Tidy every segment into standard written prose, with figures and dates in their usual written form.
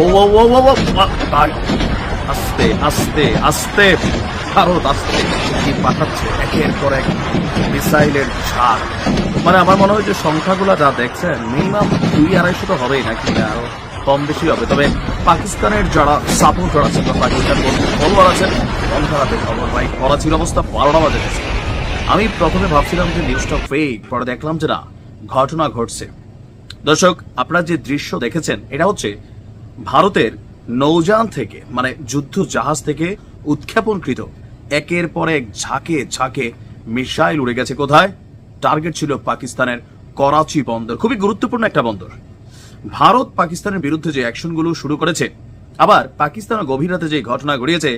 ও ও ও ও ও, ভাই, আস্তে আস্তে আস্তে, ভারত আস্তে কি পাঠাচ্ছে একের পর এক মিসাইলের ঝাড়। মানে আমার মনে হয় যে সংখ্যাগুলো যা দেখছেন মিনিমাম 200-250 তো হবেই, নাকি আরো কম বেশি হবে। তবে পাকিস্তানের যারা সাপোর্টার আছেন বা পাকিস্তান ফলোয়ার আছেন, মন খারাপের খবর ভাই। করাচির অবস্থা 12টা বাজে গেছে। আমি প্রথমে ভাবছিলাম যে নিউজটা ফেক, পরে দেখলাম যে না, ঘটনা ঘটছে। দর্শক, আপনারা যে দৃশ্য দেখেছেন এটা হচ্ছে ভারতের নৌযান থেকে, মানে যুদ্ধ জাহাজ থেকে উৎক্ষেপণকৃত একের পর এক ঝাঁকে ঝাঁকে মিসাইল উড়ে গেছে। কোথায়? টার্গেট ছিল পাকিস্তানের করাচি বন্দর, খুবই গুরুত্বপূর্ণ একটা বন্দর। ভারত পাকিস্তানের বিরুদ্ধে যে অ্যাকশনগুলো শুরু করেছে, আবার পাকিস্তানের গভীর রাতে যে ঘটনা ঘটিয়েছে,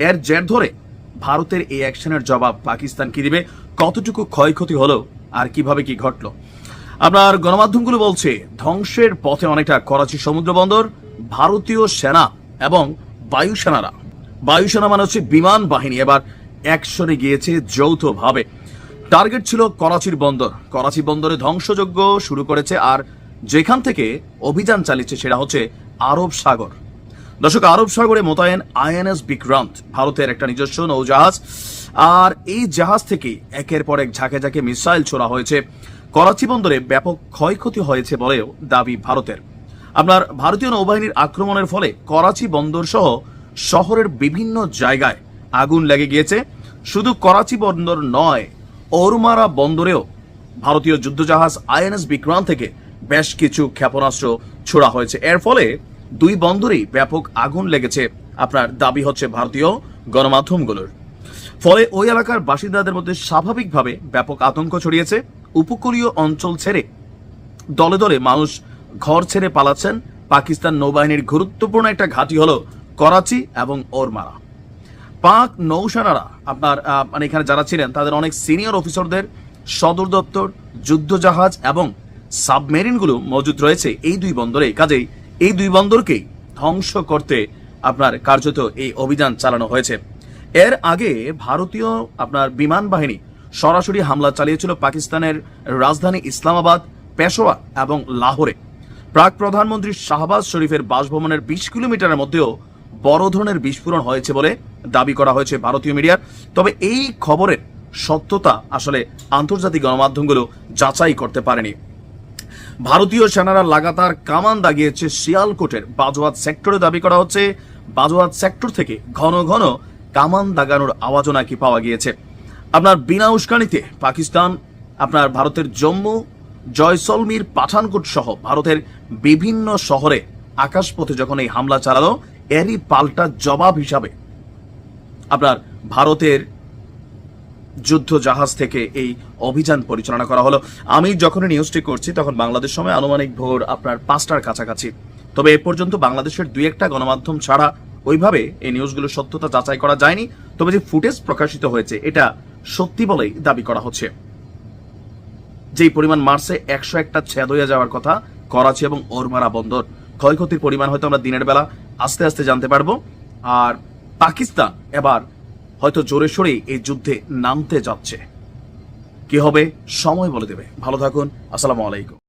এর জের ধরে ভারতের এই অ্যাকশনের জবাব পাকিস্তান কি দিবে, কতটুকু ক্ষয়ক্ষতি হলো, আর কিভাবে কি ঘটলো। আপনার গণমাধ্যমগুলো বলছে ধ্বংসের পথে অনেকটা করাচি সমুদ্র বন্দর। ভারতীয় সেনা এবং বায়ুসেনারা, বায়ুসেনা মানে হচ্ছে বিমান বাহিনী, এবার অ্যাকশনে গিয়েছে যৌথভাবে। টার্গেট ছিল করাচির বন্দর। করাচি বন্দরে ধ্বংসযজ্ঞ শুরু করেছে, আর যেখান থেকে অভিযান চালিয়েছে সেটা হচ্ছে আরব সাগর। দর্শক, আরব সাগরে মোতায়েন আইএনএস বিক্রান্ত, ভারতের একটা নিজস্ব নৌজাহাজ। আর এই জাহাজ থেকে একের পর এক ঝাঁকে ঝাঁকে মিসাইল ছোড়া হয়েছে। করাচি বন্দরে ব্যাপক ক্ষয়ক্ষতি হয়েছে বলেও দাবি ভারতের। আপনার ভারতীয় নৌবাহিনীর আক্রমণের ফলে করাচি বন্দর সহ শহরের বিভিন্ন জায়গায় আগুন লেগে গিয়েছে। শুধু করাচি বন্দর নয়, ওরমারা বন্দরেও ভারতীয় যুদ্ধজাহাজ আইএনএস বিক্রান্ত থেকে বেশ কিছু ক্ষেপণাস্ত্র ছোড়া হয়েছে। এর ফলে দুই বন্দরেই ব্যাপক আগুন লেগেছে, আপনার দাবি হচ্ছে ভারতীয় গণমাধ্যমগুলোর। ফলে ওই এলাকার বাসিন্দাদের মধ্যে স্বাভাবিকভাবে ব্যাপক আতঙ্ক ছড়িয়েছে। উপকূলীয় অঞ্চল ছেড়ে দলে দলে মানুষ ঘর ছেড়ে পালাচ্ছেন। পাকিস্তান নৌবাহিনীর গুরুত্বপূর্ণ একটা ঘাঁটি হলো করাচি এবং ওরমারা। পাক নৌসেনারা, আপনার মানে এখানে যারা ছিলেন তাদের অনেক সিনিয়র অফিসারদের সদর দপ্তর, যুদ্ধজাহাজ এবং সাবমেরিনগুলো মজুদ রয়েছে এই দুই বন্দরে। কাজেই এই দুই বন্দরকেই ধ্বংস করতে আপনার কার্যত এই অভিযান চালানো হয়েছে। এর আগে ভারতীয় আপনার বিমান বাহিনী সরাসরি হামলা চালিয়েছিল পাকিস্তানের রাজধানী ইসলামাবাদ, পেশোয়ার এবং লাহোরে। প্রাক প্রধানমন্ত্রী শাহবাজ শরীফের বাসভবনের 20 কিলোমিটারের মধ্যেও বড় ধরনের বিস্ফোরণ হয়েছে বলে দাবি করা হয়েছে ভারতীয় মিডিয়ার। তবে এই খবরের সত্যতা আসলে আন্তর্জাতিক গণমাধ্যমগুলো যাচাই করতে পারেনি। ভারতীয় সেনারা লাগাতার কামান দাগিয়েছে শিয়ালকোটের বাজওয়াত সেক্টরে। দাবি করা হচ্ছে বাজওয়াত সেক্টর থেকে ঘন ঘন কামান দাগানোর আওয়াজও নাকি পাওয়া গিয়েছে। আপনার বিনা উস্কানিতে পাকিস্তান আপনার ভারতের জম্মু, জয়সলমীর, পাঠানকোট সহ ভারতের বিভিন্ন শহরে আকাশপথে যখন এই হামলা চালালো, এরই পাল্টা জবাব হিসাবে আপনার ভারতের যুদ্ধ জাহাজ থেকে এই অভিযান পরিচালনা করা হলো। আমি যখন নিউজটি করছি তখন বাংলাদেশ সময় আনুমানিক ভোর আপনার 5টার কাছাকাছি। তবে এ পর্যন্ত বাংলাদেশের 2-1টা গণমাধ্যম ছাড়া ওইভাবে এই নিউজগুলো সত্যতা যাচাই করা যায়নি। তবে যে ফুটেজ প্রকাশিত হয়েছে এটা সত্যি বলেই দাবি করা হচ্ছে। যেই পরিমাণ মার্চে 101টা ছেদ হয়ে যাওয়ার কথা করাচি এবং ওরমারা বন্দর, ক্ষয়ক্ষতির পরিমাণ হয়তো আমরা দিনের বেলা আস্তে আস্তে জানতে পারবো। আর পাকিস্তান এবার হয়তো জোরে সোরেই এই যুদ্ধে নামতে যাচ্ছে। কি হবে সময় বলে দেবে। ভালো থাকুন, আসসালামু আলাইকুম।